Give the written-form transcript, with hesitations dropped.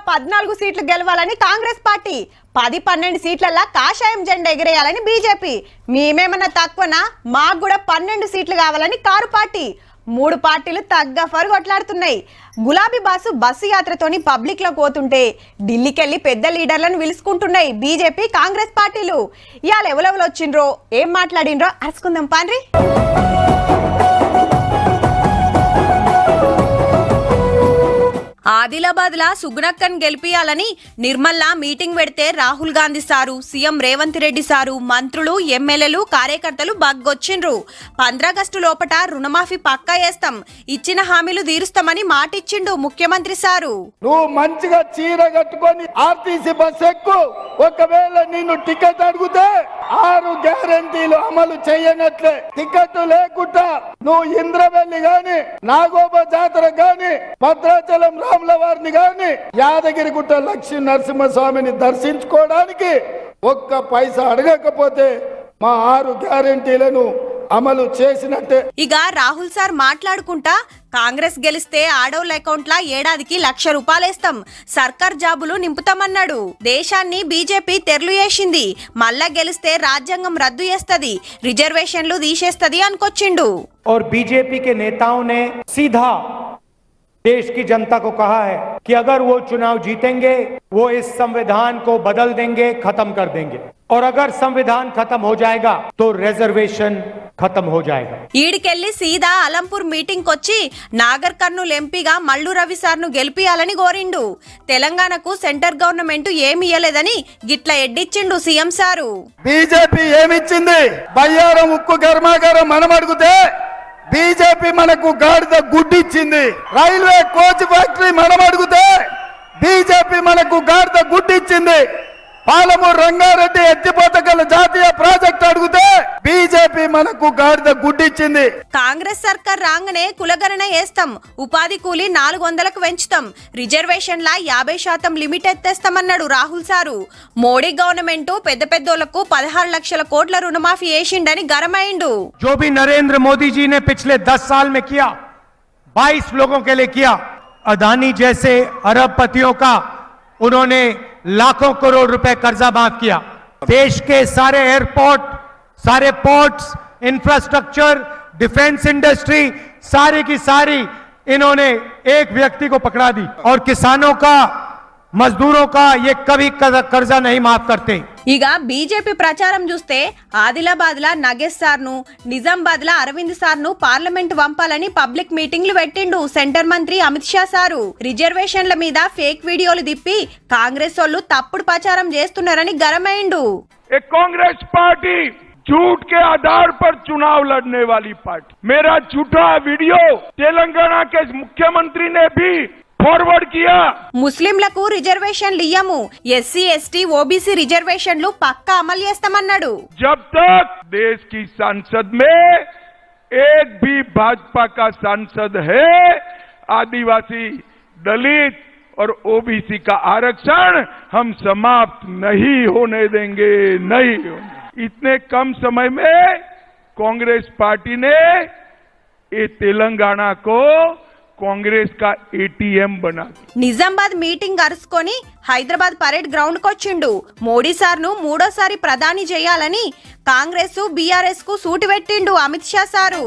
14 సీట్లు గెలవాలని కాంగ్రెస్ పార్టీ, 10-12 సీట్లలా కాషాయం జెండా ఎగిరేయాలని బీజేపీ, మేమేమన్నా తక్కువనా మాకు కూడా 12 సీట్లు కావాలని కారు పార్టీ. 3 పార్టీలు తగ్గ ఫరు కొట్లాడుతున్నాయి. గులాబీ బస్సు యాత్రతోని పబ్లిక్ లో పోతుంటే ఢిల్లీకెళ్లి పెద్ద లీడర్లను పిలుచుకుంటున్నాయి బీజేపీ కాంగ్రెస్ పార్టీలు. ఇవాళ ఎవరెవరు వచ్చిండ్రో ఏం మాట్లాడినరో అరుచుకుందాం పాండ్రి. ఆదిలాబాద్ లా సుగుణక్కన్ గెలిపియాలని నిర్మల్లా మీటింగ్ పెడితే Rahul Gandhi sir, CM Revanth Reddy sir, మంత్రులు, ఎమ్మెల్యేలు, కార్యకర్తలు బగ్గొచ్చిండ్రు. 15 ఆగస్టు లోపట రుణమాఫీ పక్కా చేస్తాం, ఇచ్చిన హామీలు తీరుస్తామని మాటిచ్చిండు ముఖ్యమంత్రి సారు. నువ్వు మంచిగా చీర కట్టుకొని ఆర్టీసీ బస్ ఎక్కు, ఒకవేళ నిన్ను టికెట్ అడిగితే 6 గ్యారెంటీలు అమలు చేయనట్లే. టికెట్ లేకుండా నువ్వు ఇంద్రవెల్లి గాని, నాగోబ జాతర గాని, భద్రాచలం రాములవారిని గాని, యాదగిరిగుట్ట లక్ష్మీ నరసింహస్వామిని దర్శించుకోవడానికి ఒక్క పైసా అడగకపోతే మా 6 గ్యారెంటీలను అమలు చేసినట్టే. ఇక రాహుల్ సార్ మాట్లాడుకుంటా కాంగ్రెస్ గెలిస్తే ఆడోళ్ళ అకౌంట్ల ఏడాదికి 1,00,000 రూపాయలేస్తాం, సర్కార్ జాబులు నింపుతామన్నాడు. దేశాన్ని బీజేపీ తెరలు చేసింది, మళ్ళా గెలిస్తే రాజ్యాంగం రద్దు చేస్తది, రిజర్వేషన్లు తీసేస్తది అనుకొచ్చిండు. और बीजेपी के नेताओं ने सीधा देश की जनता को कहा है कि अगर वो चुनाव जीतेंगे वो इस संविधान को बदल देंगे, खत्म कर देंगे, और अगर संविधान खत्म हो जाएगा तो रिजर्वेशन खत्म हो जाएगा. ఈడికెళ్లి సీదా అలంపూర్ మీటింగ్ కొచ్చి నాగర్ కర్నూల్ ఎంపీగా మల్లు రవి సార్ ను గెలిపియాలని కోరిండు. తెలంగాణకు సెంటర్ గవర్నమెంట్ ఏమి ఇయ్యలేదని గిట్ల ఎడ్డిచ్చిండు సీఎం సారు. బీజేపీ ఏమిచ్చింది? బయ్యారం ఉక్కు కర్మాగారం మనం అడిగితే బీజేపీ మనకు గాడిద గుడ్డిచ్చింది. రైల్వే కోచ్ ఫ్యాక్టరీ మనం అడిగితే బీజేపీ మనకు గాడిద గుడ్డిచ్చింది. పాలమూరు రంగారెడ్డి ఎత్తిపోతకల జాతీయ ప్రాజెక్ట్ అడిగితే బీజేపీ మనకు గాడిద గుడ్డిచ్చింది. కాంగ్రెస్ సర్కార్ రాగానే కులగణన వేస్తాం, ఉపాధి కూలి 400కు పెంచుతాం, రిజర్వేషన్ల 50% లిమిట్ ఎత్తేస్తామన్నాడు రాహుల్ సారు. మోడీ గవర్నమెంట్ పెద్ద పెద్దోళ్లకు 16 లక్షల కోట్ల రుణమాఫీ చేసిండని గరమైండు. जो भी नरेंद्र मोदी जी ने पिछले 10 साल में किया, 22 लोगों के लिए किया. अदानी जैसे अरबपतियों का उन्होंने लाखों करोड़ रुपए कर्जा माफ किया. देश के सारे एयरपोर्ट, सारे पोर्ट्स, इंफ्रास्ट्रक्चर, डिफेंस इंडस्ट्री सारी की सारी इन्होंने एक व्यक्ति को पकड़ा दी. और किसानों का, मजदूरों का ये कभी कर्जा नहीं माफ करते. ఇక బీజేపీ ప్రచారం చూస్తే ఆదిలాబాద్ లా నగేష్ సార్ ను, నిజామాబాద్ లా అరవింద్ సార్ ను పార్లమెంట్ పంపాలని పబ్లిక్ మీటింగ్లు పెట్టిండు సెంటర్ మంత్రి అమిత్ షా సారు. రిజర్వేషన్ల మీద ఫేక్ వీడియోలు దిప్పి కాంగ్రెస్ వాళ్ళు తప్పుడు ప్రచారం చేస్తున్నారని గరమైండు. कांग्रेस पार्टी झूठ के आधार पर चुनाव लड़ने वाली पार्टी. मेरा झूठा वीडियो तेलंगाना के मुख्यमंत्री ने भी फॉरवर्ड किया. ముస్లింలకు రిజర్వేషన్లు ఇయ్యము, ఎస్సీ ఎస్టీ ఓబీసీ రిజర్వేషన్లు పక్కా అమలు చేస్తామన్నాడు. जब तक देश की संसद में एक भी भाजपा का सांसद है, आदिवासी, दलित और ओबीसी का आरक्षण हम समाप्त नहीं होने देंगे, नहीं होने. इतने कम समय में कांग्रेस पार्टी ने ये तेलंगाना को కాంగ్రెస్ కా ఏటీఎం బనా. నిజామాబాద్ మీటింగ్ అరుచుకొని హైదరాబాద్ పరేడ్ గ్రౌండ్ కొచ్చిండు. మోడీ సార్ ను 3వ సారి ప్రధాని చేయాలని కాంగ్రెస్ బీఆర్ఎస్ కు సూటి పెట్టిండు అమిత్ షా సారు.